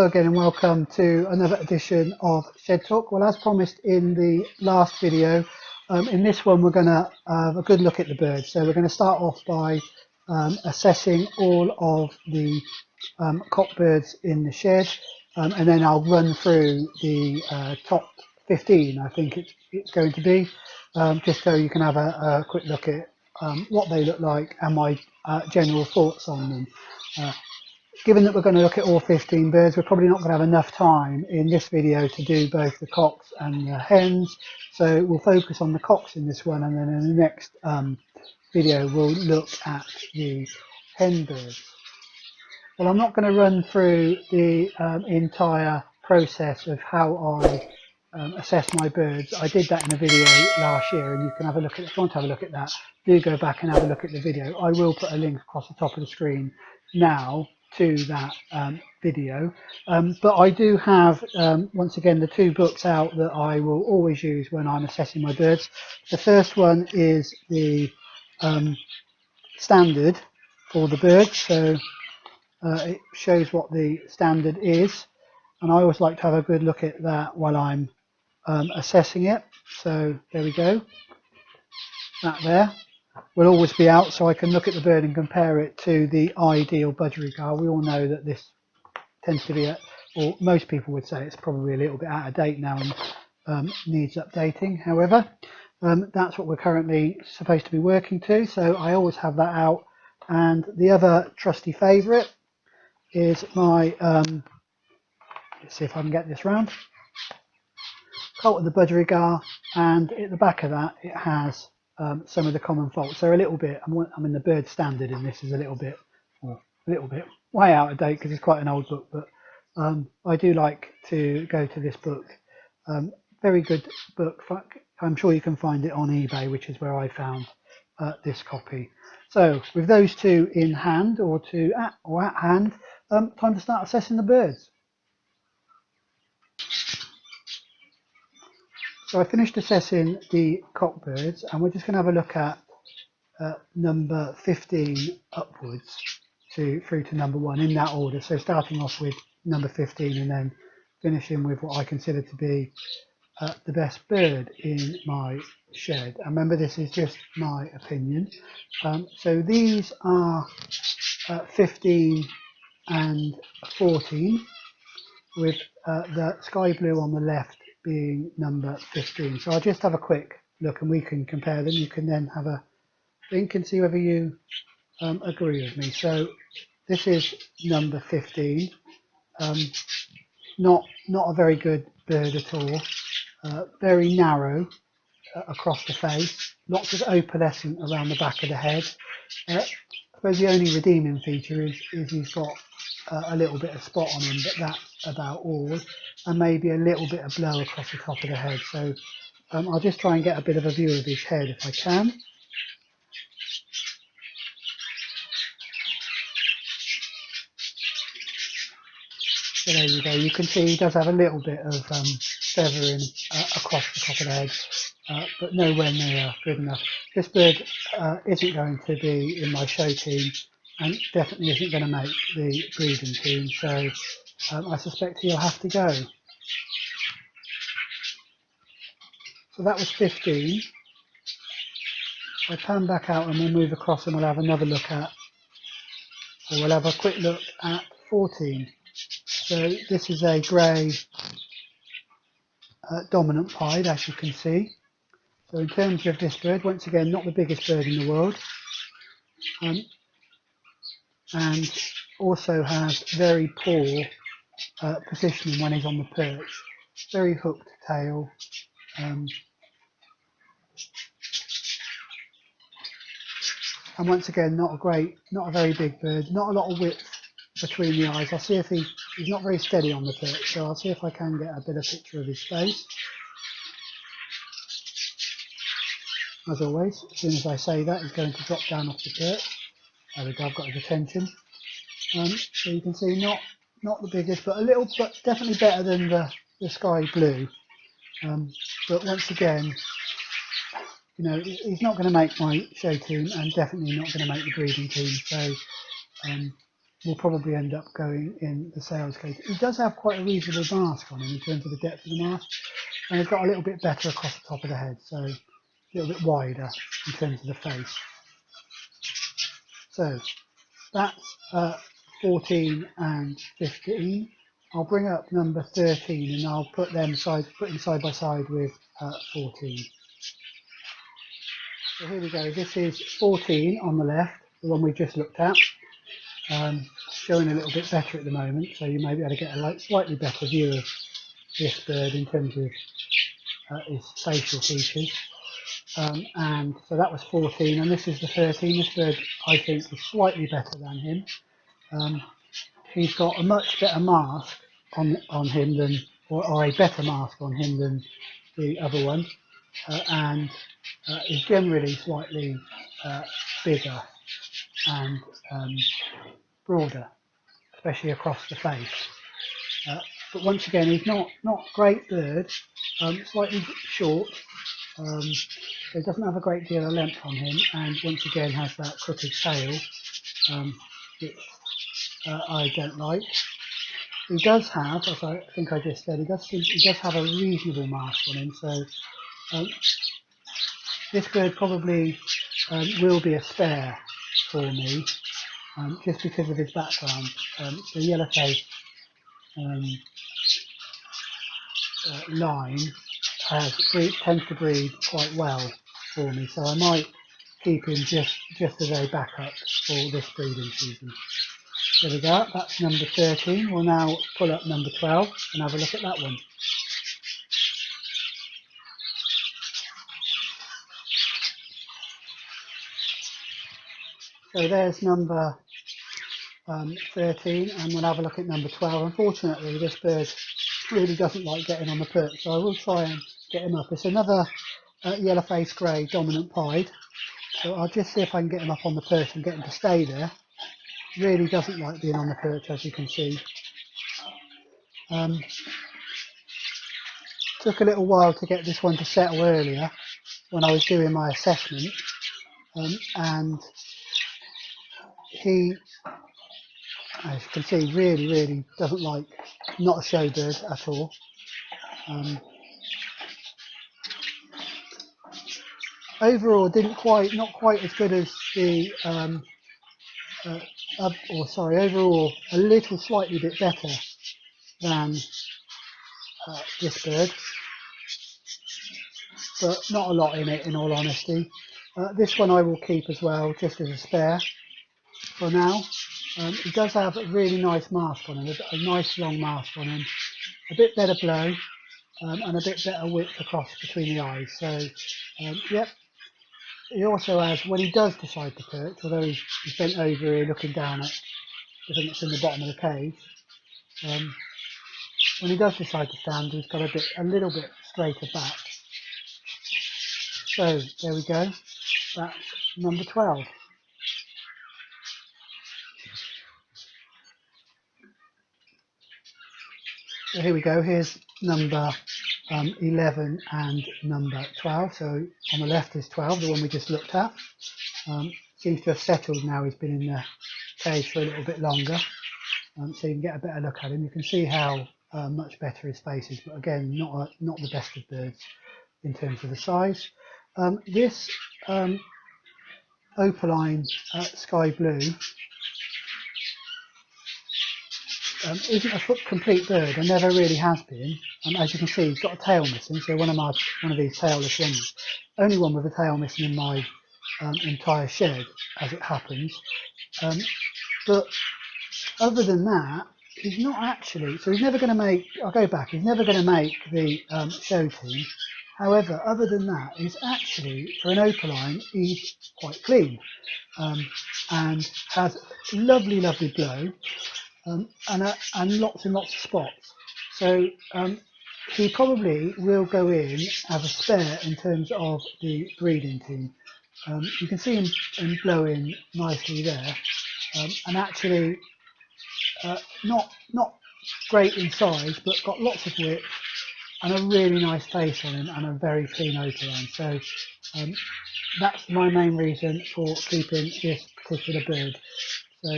Hello again and welcome to another edition of Shed Talk. Well, as promised in the last video, in this one we're going to have a good look at the birds. So we're going to start off by assessing all of the cock birds in the shed, and then I'll run through the top 15, I think it's going to be, just so you can have a quick look at what they look like and my general thoughts on them. Given that we're going to look at all 15 birds, we're probably not going to have enough time in this video to do both the cocks and the hens. So we'll focus on the cocks in this one, and then in the next video we'll look at the hen birds. Well, I'm not going to run through the entire process of how I assess my birds. I did that in a video last year, and you can have a look at it. If you want to have a look at that, do go back and have a look at the video. I will put a link across the top of the screen now to that video, but I do have once again the two books out that I will always use when I'm assessing my birds. The first one is the standard for the birds, so it shows what the standard is, and I always like to have a good look at that while I'm assessing it. So there we go, that there will always be out, so I can look at the bird and compare it to the ideal budgerigar. We all know that this tends to be, or most people would say it's probably a little bit out of date now and needs updating. However, that's what we're currently supposed to be working to, so I always have that out. And the other trusty favourite is my, let's see if I can get this round, colt of the budgerigar, and at the back of that it has some of the common faults. They're a little bit, I mean the bird standard in this is a little bit way out of date because it's quite an old book, but I do like to go to this book. Very good book. I'm sure you can find it on eBay, which is where I found this copy. So with those two in hand, or at hand, time to start assessing the birds. So I finished assessing the cock birds, and we're just going to have a look at number 15 upwards through to number 1 in that order. So starting off with number 15 and then finishing with what I consider to be the best bird in my shed. And remember, this is just my opinion. So these are 15 and 14, with the sky blue on the left being number 15. So I'll just have a quick look and we can compare them. You can then have a think and see whether you agree with me. So this is number 15. Not a very good bird at all. Very narrow across the face. Lots of opalescent around the back of the head. I suppose the only redeeming feature is he's got a little bit of spot on him, but that's about all, and maybe a little bit of blow across the top of the head. So I'll just try and get a bit of a view of his head if I can. So there you go, you can see he does have a little bit of feathering across the top of the head, but nowhere near good enough. This bird isn't going to be in my show team, and definitely isn't going to make the breeding team, so I suspect he'll have to go. So that was 15. I'll pan back out and we'll move across and we'll have another look at, or we'll have a quick look at 14. So this is a grey dominant pied, as you can see. So in terms of this bird, once again, not the biggest bird in the world, and also has very poor positioning when he's on the perch. Very hooked tail. And once again, not a very big bird, not a lot of width between the eyes. I'll see if he's not very steady on the perch, so I'll see if I can get a better picture of his face. As always, as soon as I say that, he's going to drop down off the perch. There we go, I've got his attention. So you can see not the biggest, but but definitely better than the sky blue. But once again, you know, he's not going to make my show team, and definitely not going to make the breeding team. So will probably end up going in the sales cage. He does have quite a reasonable mask on him in terms of the depth of the mask, and he's got a little bit better across the top of the head, so a little bit wider in terms of the face. So that's 14 and 15. I'll bring up number 13 and I'll put them side by side with 14. So here we go. This is 14 on the left, the one we just looked at. Showing a little bit better at the moment, so you may be able to get a slightly better view of this bird in terms of his facial features. And so that was 14, and this is the 13. This bird, I think, is slightly better than him. He's got a much better mask on him than, or a better mask on him than the other one, and is generally slightly bigger and broader, especially across the face. But once again, he's not great bird, slightly short, so he doesn't have a great deal of length on him, and once again has that crooked tail, which I don't like. He does have, as I think I just said, he does have a reasonable mask on him, so this bird probably will be a spare for me, just because of his background. The yellow face line tends to breed quite well for me, so I might keep him just as a backup for this breeding season. There we go, that's number 13. We'll now pull up number 12 and have a look at that one. So there's number 13, and we'll have a look at number 12. Unfortunately, this bird really doesn't like getting on the perch, so I will try and get him up. It's another yellow-faced grey dominant pied, so I'll just see if I can get him up on the perch and get him to stay there. Really doesn't like being on the perch, as you can see. Took a little while to get this one to settle earlier when I was doing my assessment, and he, as you can see, really doesn't like, not a show bird at all. Overall, not quite as good as the overall a little slightly bit better than this bird, but not a lot in it, in all honesty. This one I will keep as well, just as a spare for now. He does have a really nice mask on him, a nice long mask on him, a bit better blow, and a bit better width across between the eyes. So, yep. He also has, when he does decide to perch, although he's bent over here looking down at the thing that's in the bottom of the cage, when he does decide to stand, he's got a little bit straighter back. So there we go. That's number 12. So here we go. Here's number 11 and number 12. So on the left is 12, the one we just looked at. Seems to have settled now. He's been in the cage for a little bit longer, so you can get a better look at him. You can see how much better his face is, but again, not the best of birds in terms of the size. This opaline sky blue isn't a complete bird, and never really has been. As you can see, he's got a tail missing, so one of these tailless ones, only one with a tail missing in my entire shed, as it happens. But other than that, he's not actually, so he's never going to make, I'll go back, he's never going to make the show team. However, other than that, he's actually, for an opaline, he's quite clean, and has lovely blow, and lots and lots of spots. So he probably will go in as a spare in terms of the breeding team. You can see him blowing nicely there, and actually not great in size, but got lots of width and a really nice face on him and a very clean opaline. So that's my main reason for keeping this particular bird. So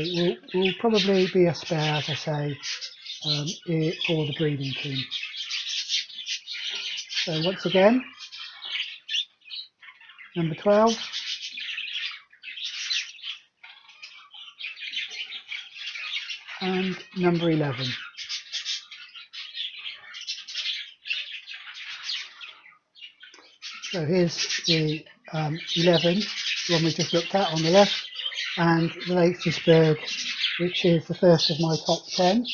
will probably be a spare, as I say, for the breeding team. So once again, number 12. And number 11. So here's the 11, the one we just looked at on the left, and the latest bird, which is the first of my top 10.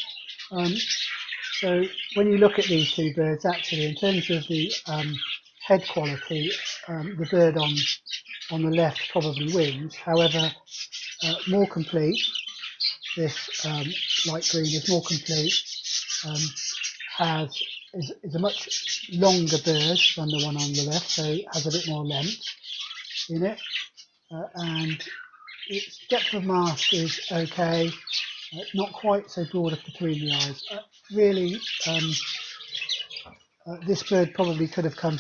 So when you look at these two birds, actually, in terms of the head quality, the bird on the left probably wins. However, more complete. This light green is more complete. Is a much longer bird than the one on the left, so it has a bit more length in it, and its depth of mask is okay. Not quite so broad between the eyes. Really, this bird probably could have come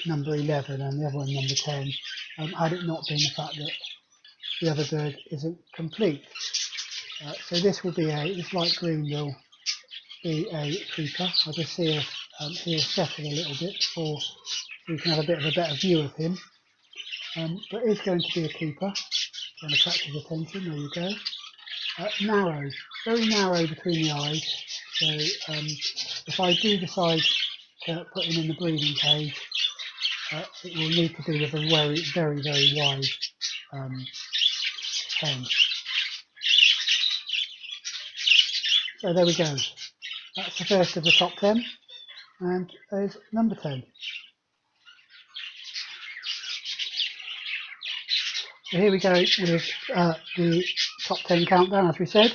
number 11 and the other one number 10, had it not been the fact that the other bird isn't complete. So this light green will be a keeper. I'll just see if he'll settle a little bit before we can have a bit of a better view of him. But it's going to be a keeper. Going to attract his attention. There you go. Narrow, very narrow between the eyes. So if I do decide to put him in the breeding cage, it will need to be with a very wide pen. So there we go. That's the first of the top 10, and there's number 10. So here we go with the top 10 countdown, as we said.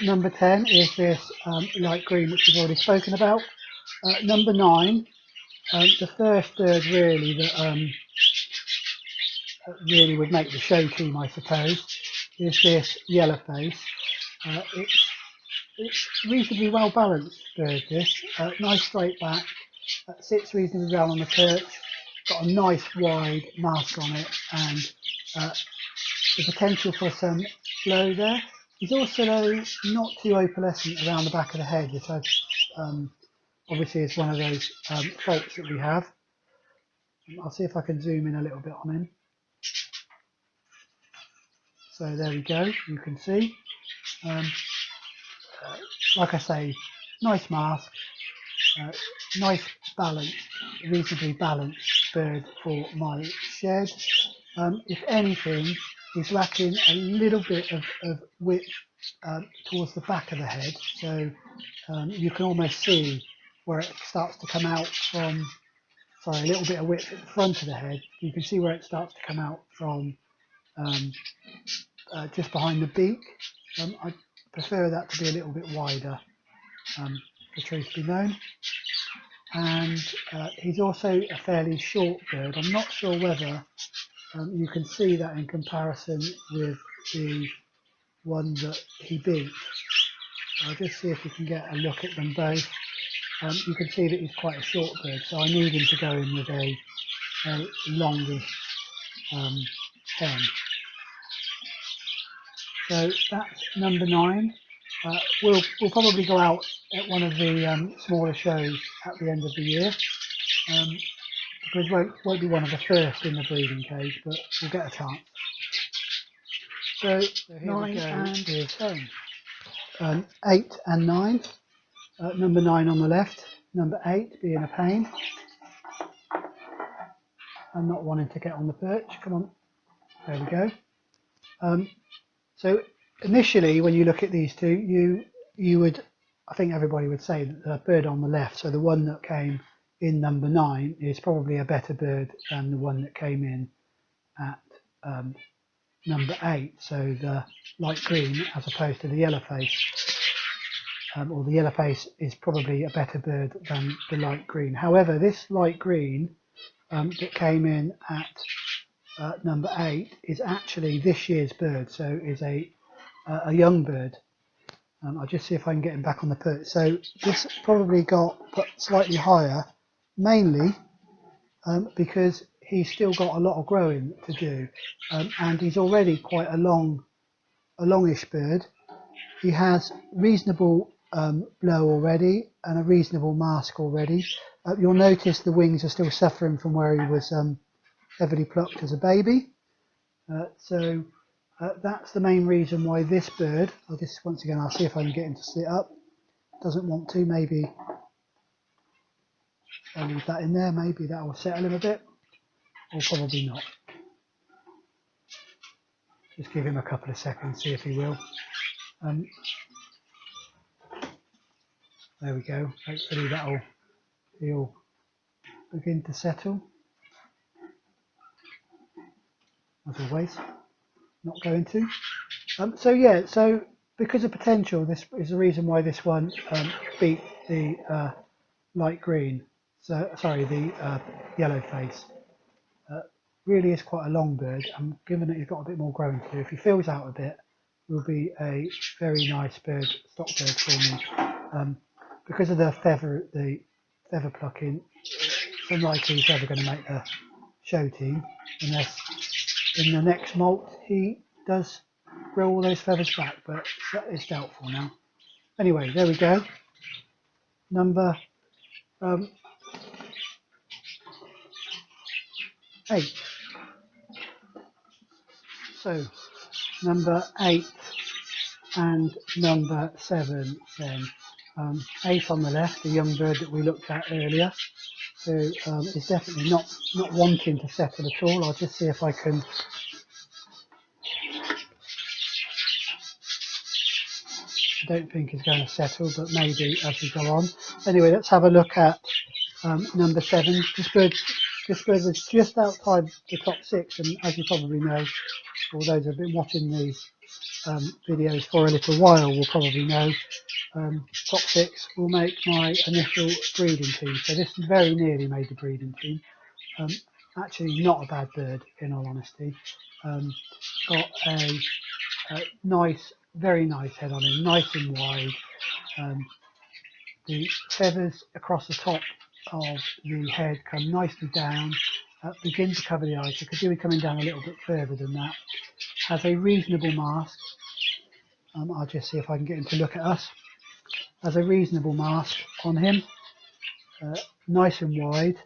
Number 10 is this light green, which we've already spoken about. Number 9, the first bird really that really would make the show team, I suppose, is this yellow face. It's reasonably well balanced bird, this. Nice straight back, sits reasonably well on the perch, got a nice wide mask on it, and the potential for some flow there. He's also not too opalescent around the back of the head, which obviously is one of those faults that we have. I'll see if I can zoom in a little bit on him. So there we go, you can see. Like I say, nice mask, nice balance, reasonably balanced bird for my shed. If anything, he's lacking a little bit of width towards the back of the head, so you can almost see where it starts to come out from, a little bit of width at the front of the head. You can see where it starts to come out from just behind the beak. I prefer that to be a little bit wider, the truth be known. And he's also a fairly short bird. I'm not sure whether you can see that in comparison with the one that he beat. I'll just see if we can get a look at them both. You can see that he's quite a short bird, so I need him to go in with a longer hen. So that's number 9. We'll probably go out at one of the smaller shows at the end of the year, because won't be one of the first in the breeding cage, but we'll get a chance. So here 9 and 10. 8 and 9. Number 9 on the left, number 8 being a pain. I'm not wanting to get on the perch. Come on, there we go. So initially, when you look at these two, you would, I think everybody would say that the bird on the left, so the one that came in number 9, is probably a better bird than the one that came in at number 8. So the light green as opposed to the yellow face, or the yellow face is probably a better bird than the light green. However, this light green that came in at number 8 is actually this year's bird, so is a young bird. I'll just see if I can get him back on the perch. So this probably got put slightly higher, mainly because he's still got a lot of growing to do, and he's already quite a long a longish bird. He has reasonable blow already and a reasonable mask already. You'll notice the wings are still suffering from where he was heavily plucked as a baby. So that's the main reason why this bird, once again, I'll see if I can get him to sit up. Doesn't want to, maybe I'll leave that in there, maybe that will settle him a bit, or probably not. Just give him a couple of seconds, see if he will. There we go, hopefully he'll begin to settle. As always, not going to. So yeah, so because of potential, this is the reason why this one beat the light green. So sorry, the yellow face. Really is quite a long bird. I'm given that he's got a bit more growing to do. If he fills out a bit, will be a very nice bird, stock bird for me. Because of the feather plucking, it's unlikely he's ever going to make the show team unless in the next molt he does grow all those feathers back, but it's doubtful now. Anyway, there we go. Number 8. So number 8 and number 7 then. 8 on the left, the young bird that we looked at earlier, who is definitely not wanting to settle at all. I'll just see if I can. I don't think he's going to settle, but maybe as we go on. Anyway, let's have a look at number 7. This bird was just outside the top 6, and as you probably know, or those who have been watching these videos for a little while will probably know, top 6 will make my initial breeding team. So this very nearly made the breeding team. Actually not a bad bird, in all honesty. Got a nice, very nice head on him, nice and wide. The feathers across the top of the head come nicely down, begin to cover the eyes. So could do with coming down a little bit further than that. Has a reasonable mask. I'll just see if I can get him to look at us. Has a reasonable mask on him, nice and wide.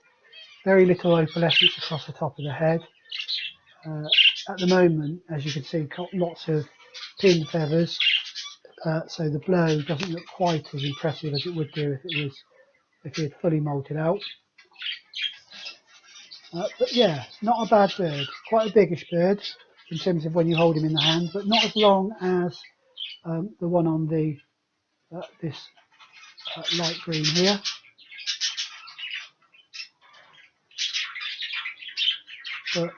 Very little opalescence across the top of the head. At the moment, as you can see, got lots of pin feathers, so the blow doesn't look quite as impressive as it would do if he had fully molted out. But yeah, not a bad bird. Quite a biggish bird in terms of when you hold him in the hand, but not as long as the one on the this light green here. But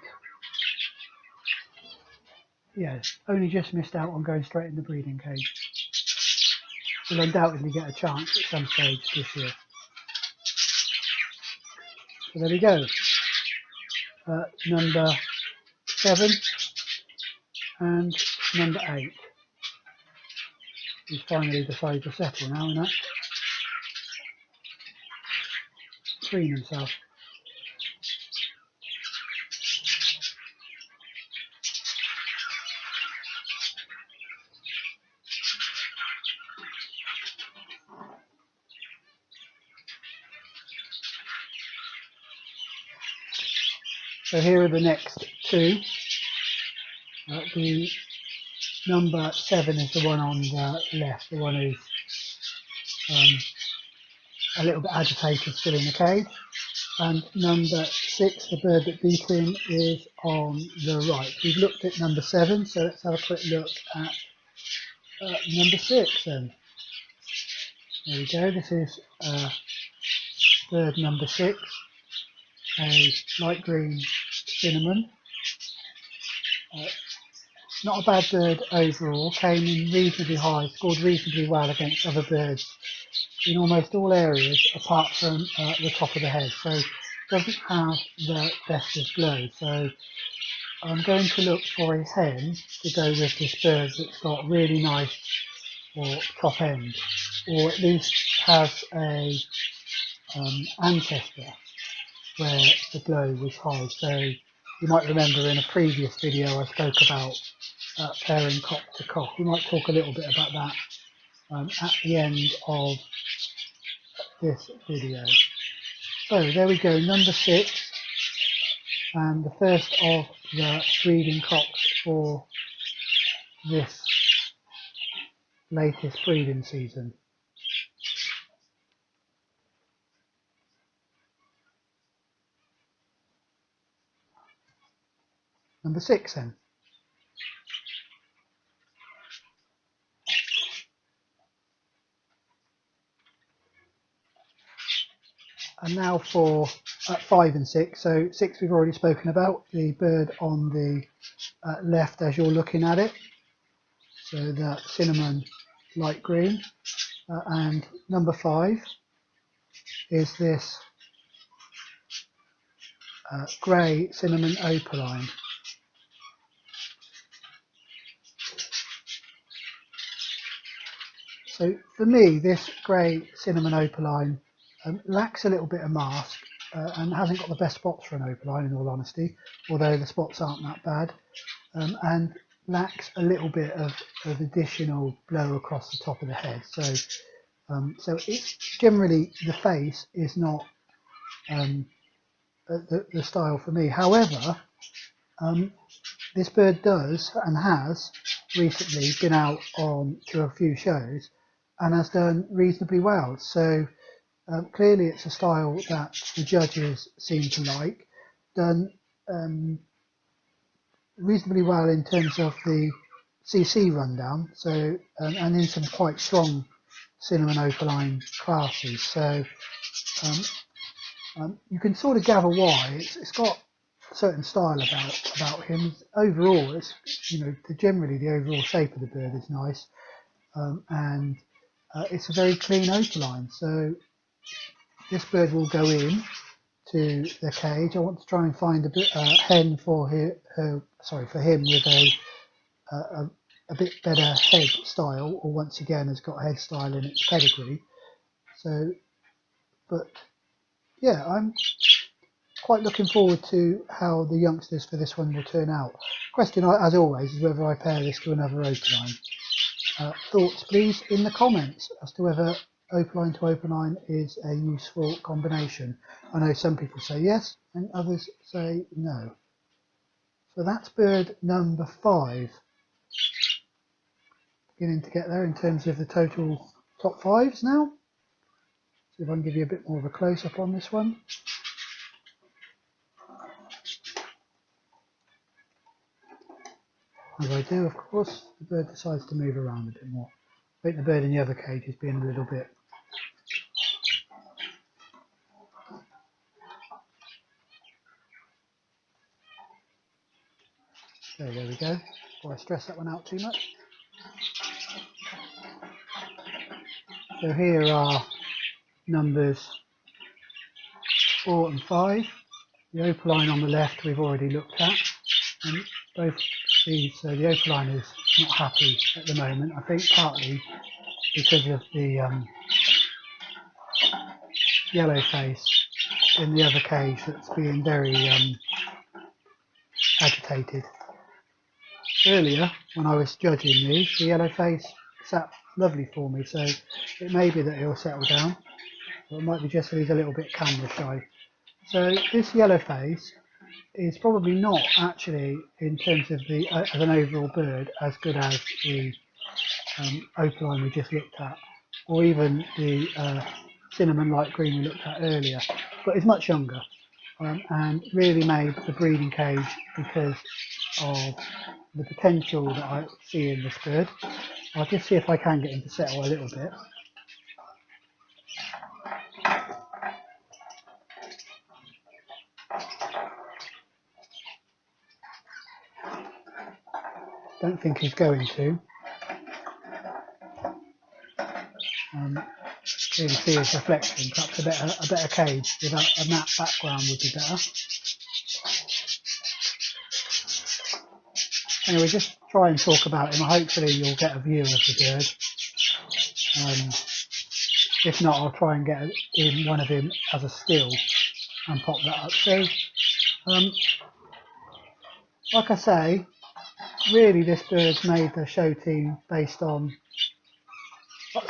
yeah, only just missed out on going straight in the breeding cage. Will undoubtedly get a chance at some stage this year. So there we go. Number 7 and number 8. He's finally decided to settle now, isn't it? Preen himself. So here are the next 2. The number 7 is the one on the left, the one who's a little bit agitated still in the cage. And number 6, the bird that beat him, is on the right. We've looked at number 7, so let's have a quick look at number 6 then. There we go, this is bird number 6, a light green cinnamon. Not a bad bird overall, came in reasonably high, scored reasonably well against other birds in almost all areas apart from the top of the head, so doesn't have the best of glow. So I'm going to look for a hen to go with this bird that's got really nice top end, or at least has a ancestor where the glow was high. So you might remember in a previous video I spoke about pairing cock to cock. We might talk a little bit about that at the end of this video. So there we go, number 6, and the first of the breeding cocks for this latest breeding season. Number 6 then. And now for 5 and 6. So 6 we've already spoken about, the bird on the left as you're looking at it. So the cinnamon light green. And number 5 is this grey cinnamon opaline. So for me, this grey cinnamon opaline lacks a little bit of mask and hasn't got the best spots for an opaline, in all honesty, although the spots aren't that bad, and lacks a little bit of additional blow across the top of the head. So so it's generally, the face is not the style for me. However, this bird does and has recently been out on to a few shows and has done reasonably well. So clearly it's a style that the judges seem to like. Done reasonably well in terms of the CC rundown, so and in some quite strong cinnamon opaline classes. So you can sort of gather why. It's got a certain style about him. Overall, it's, you know, generally the overall shape of the bird is nice, and it's a very clean opaline. So this bird will go in to the cage. I want to try and find a hen for him with a bit better head style, or once again has got head style in its pedigree. So, but yeah, I'm quite looking forward to how the youngsters for this one will turn out. Question, as always, is whether I pair this to another opaline. Thoughts please in the comments as to whether opaline to opaline is a useful combination. I know some people say yes and others say no. So that's bird number 5. Beginning to get there in terms of the total top 5s now. See if I can give you a bit more of a close-up on this one. As I do, of course, the bird decides to move around a bit more. I think the bird in the other cage is being a little bit there we go. Before I stress that one out too much. So here are numbers 4 and 5. The opaline on the left we've already looked at, and both these. So the opaline is not happy at the moment. I think partly because of the yellow face in the other cage that's being very agitated. Earlier, when I was judging these, the yellow face sat lovely for me, so it may be that he'll settle down, or it might be just that he's a little bit camera shy. So this yellow face is probably not actually, in terms of the as an overall bird, as good as the opaline we just looked at, or even the cinnamon light green we looked at earlier, but it's much younger and really made the breeding cage because of the potential that I see in this bird. I'll just see if I can get him to settle a little bit. Don't think he's going to. Clearly see his reflection. Perhaps a better cage with a matte background would be better. Anyway, just try and talk about him. Hopefully you'll get a view of the bird. If not, I'll try and get in one of him as a still and pop that up. So, like I say, really this bird's made the show team based on,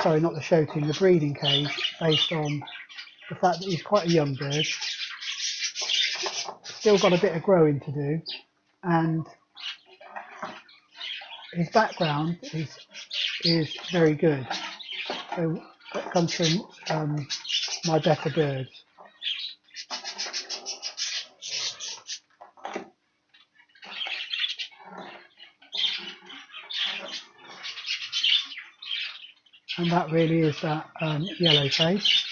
sorry, not the show team, the breeding cage, based on the fact that he's quite a young bird, still got a bit of growing to do, and his background is very good. So that comes from my better birds. And that really is that yellow face.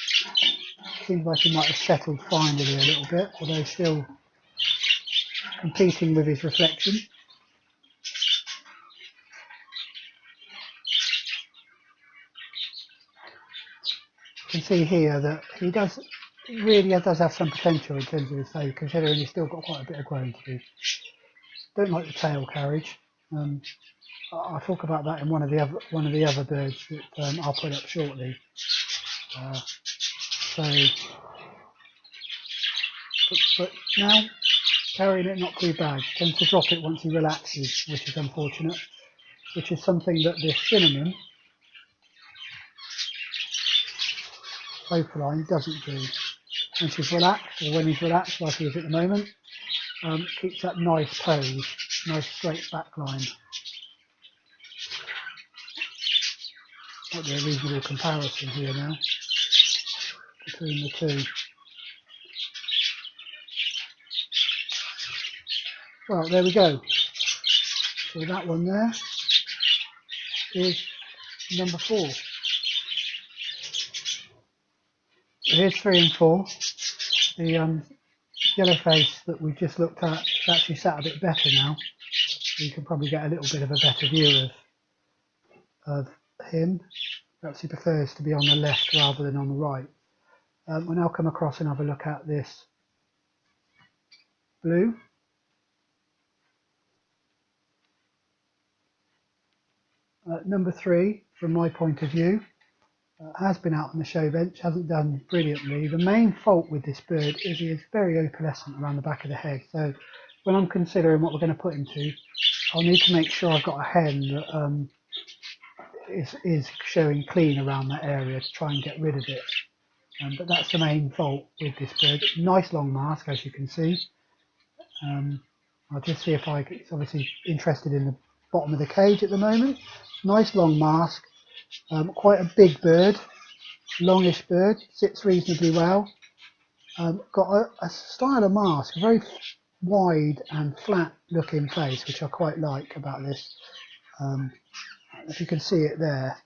Seems like he might have settled finally a little bit, although still competing with his reflection. You can see here that he really does have some potential in terms of his face, considering he's still got quite a bit of growing to do. Don't like the tail carriage. I'll talk about that in one of the other birds that I'll put up shortly. But now carrying it not too bad. Tends to drop it once he relaxes, which is unfortunate. Which is something that this cinnamon opaline doesn't do. When she's relaxed, or when he's relaxed like he is at the moment, keeps that nice pose, nice straight back line. Might be a reasonable comparison here now between the two. Well, there we go. So that one there is number 4. So here's 3 and 4. The yellow face that we just looked at is actually sat a bit better now. So you can probably get a little bit of a better view of him. Perhaps he prefers to be on the left rather than on the right. We'll now come across and have a look at this blue. Number 3, from my point of view, has been out on the show bench, hasn't done brilliantly. The main fault with this bird is he is very opalescent around the back of the head. So when I'm considering what we're going to put him to, I'll need to make sure I've got a hen that is showing clean around that area to try and get rid of it. But that's the main fault with this bird. Nice long mask, as you can see. I'll just see if it's obviously interested in the bottom of the cage at the moment. Nice long mask, quite a big bird, longish bird, sits reasonably well. Got a style of mask, a very wide and flat looking face, which I quite like about this. If you can see it there,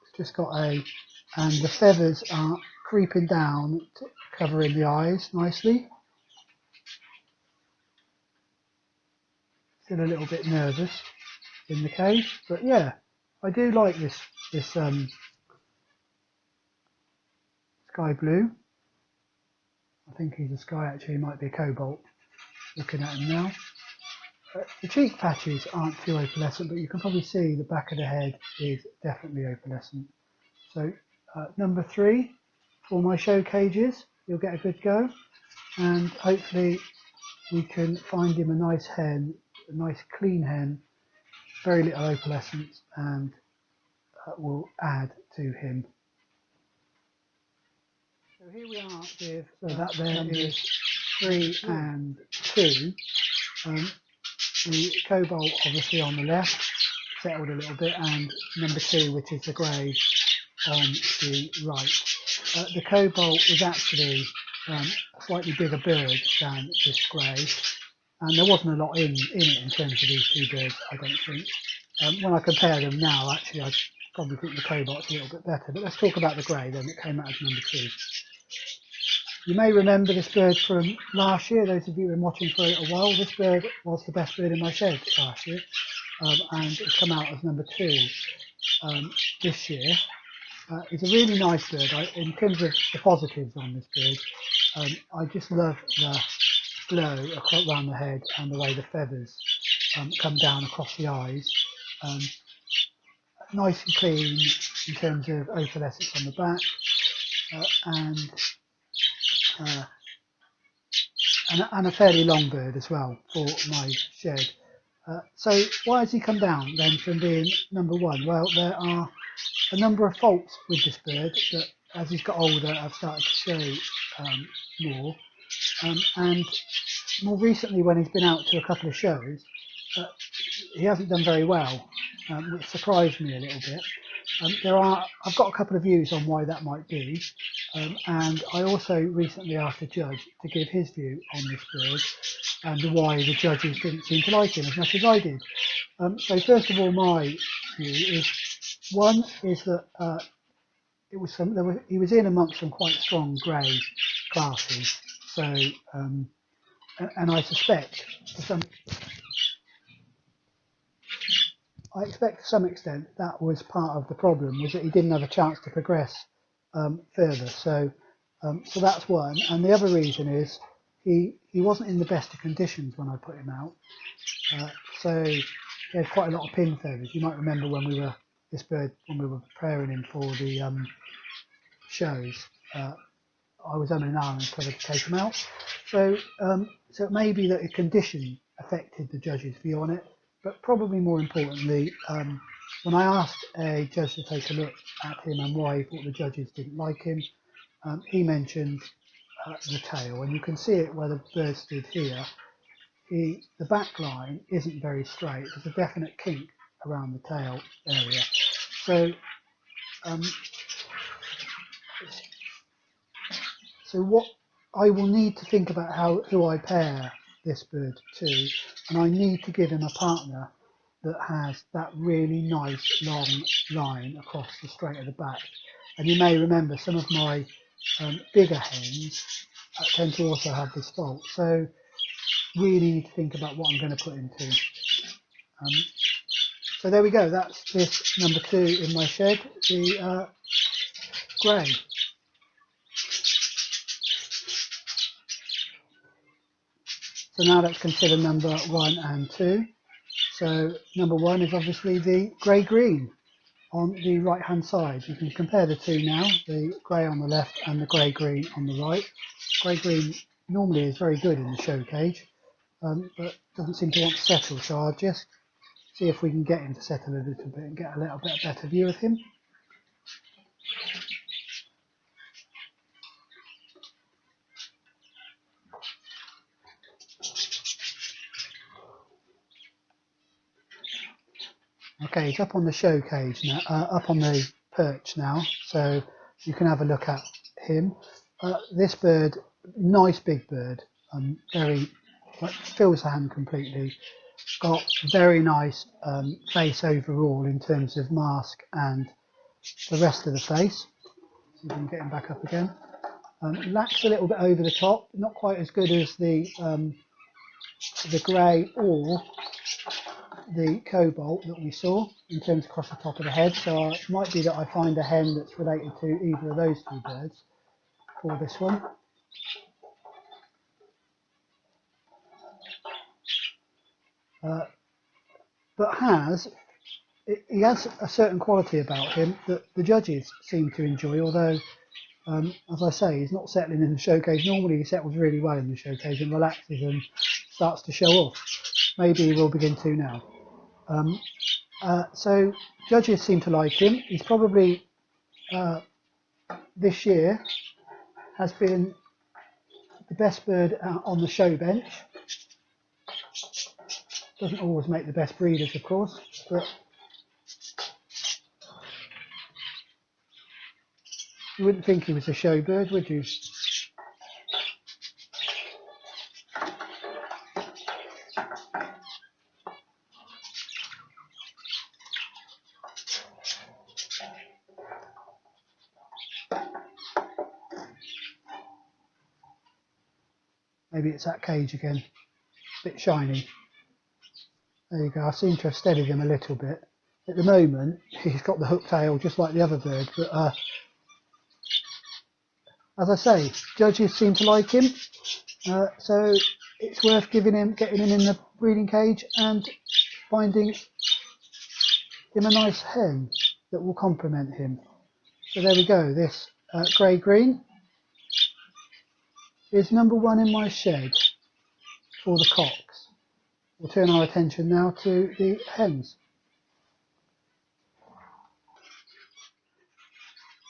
it's just got and the feathers are creeping down, covering the eyes nicely. Still a little bit nervous in the cage, but yeah, I do like this sky blue. I think he's a sky, actually. He might be a cobalt, looking at him now. The cheek patches aren't too opalescent, but you can probably see the back of the head is definitely opalescent. So number 3 for my show cages, you'll get a good go, and hopefully we can find him a nice hen, a nice clean hen, very little opalescence, and will add to him. So here we are with, so that there is 3 and 2. The cobalt obviously on the left, settled a little bit, and number 2, which is the grey, on the right. The cobalt is actually a slightly bigger bird than this grey, and there wasn't a lot in it in terms of these 2 birds, I don't think. When I compare them now, actually, I probably think the cobalt's a little bit better. But let's talk about the grey then. It came out as number 2. You may remember this bird from last year. Those of you who have been watching for a little while, this bird was the best bird in my shed last year, and it's come out as number 2 this year. It's a really nice bird. In terms of the positives on this bird, I just love the glow around the head and the way the feathers come down across the eyes. Nice and clean in terms of opalescence on the back, and a fairly long bird as well for my shed. So why has he come down then from being number one? Well, there are a number of faults with this bird that, as he's got older, I've started to show more. And more recently, when he's been out to a couple of shows, he hasn't done very well, which surprised me a little bit. I've got a couple of views on why that might be, and I also recently asked a judge to give his view on this bird and why the judges didn't seem to like him as much as I did. So first of all, my view is one is that he was in amongst some quite strong grey classes. So and I expect to some extent that was part of the problem, was that he didn't have a chance to progress further. So that's one. And the other reason is he wasn't in the best of conditions when I put him out. So he had quite a lot of pin feathers. You might remember when we were preparing him for the shows. I was umming and ahhing whether to take him out. So it may be that the condition affected the judge's view on it, but probably more importantly, when I asked a judge to take a look at him and why he thought the judges didn't like him, he mentioned the tail, and you can see it where the bird stood here. The back line isn't very straight. There's a definite kink around the tail area. So what I will need to think about who I pair this bird to, and I need to give him a partner that has that really nice long line across the straight of the back. And you may remember some of my bigger hens tend to also have this fault. So really need to think about what I'm going to put him to. So there we go. That's this number 2 in my shed, the grey. So now let's consider number 1 and 2. So number 1 is obviously the grey-green on the right hand side. You can compare the two now, the grey on the left and the grey-green on the right. Grey-green normally is very good in the show cage, but doesn't seem to want to settle, so I'll just see if we can get him to settle a little bit and get a little bit better view of him. Okay, he's up on the show cage now, up on the perch now, so you can have a look at him. This bird, nice big bird, fills the hand completely. Got very nice face overall in terms of mask and the rest of the face. See if we can get him back up again. Lacks a little bit over the top, not quite as good as the grey or the cobalt that we saw in terms across the top of the head. So it might be that I find a hen that's related to either of those two birds for this one. But he has a certain quality about him that the judges seem to enjoy, although as I say, he's not settling in the showcase. Normally he settles really well in the showcase and relaxes and starts to show off. Maybe he will begin to now. So judges seem to like him. He's probably this year has been the best bird on the show bench. Doesn't always make the best breeders, of course, but you wouldn't think he was a show bird, would you? Maybe it's that cage again, a bit shiny. There you go, I seem to have steadied him a little bit. At the moment, he's got the hook tail just like the other bird, but as I say, judges seem to like him, so it's worth getting him in the breeding cage and finding him a nice hen that will complement him. So there we go, this grey-green is number 1 in my shed for the cocks. We'll turn our attention now to the hens.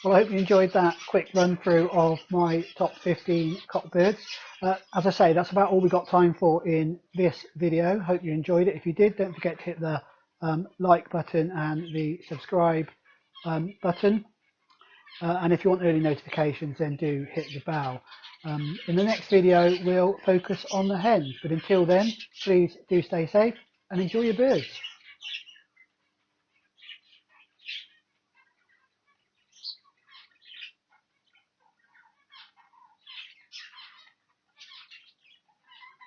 Well, I hope you enjoyed that quick run through of my top 15 cock birds. As I say, that's about all we got time for in this video. Hope you enjoyed it. If you did, don't forget to hit the like button and the subscribe button. And if you want early notifications, then do hit the bell. In the next video, we'll focus on the hens. But until then, please do stay safe and enjoy your birds.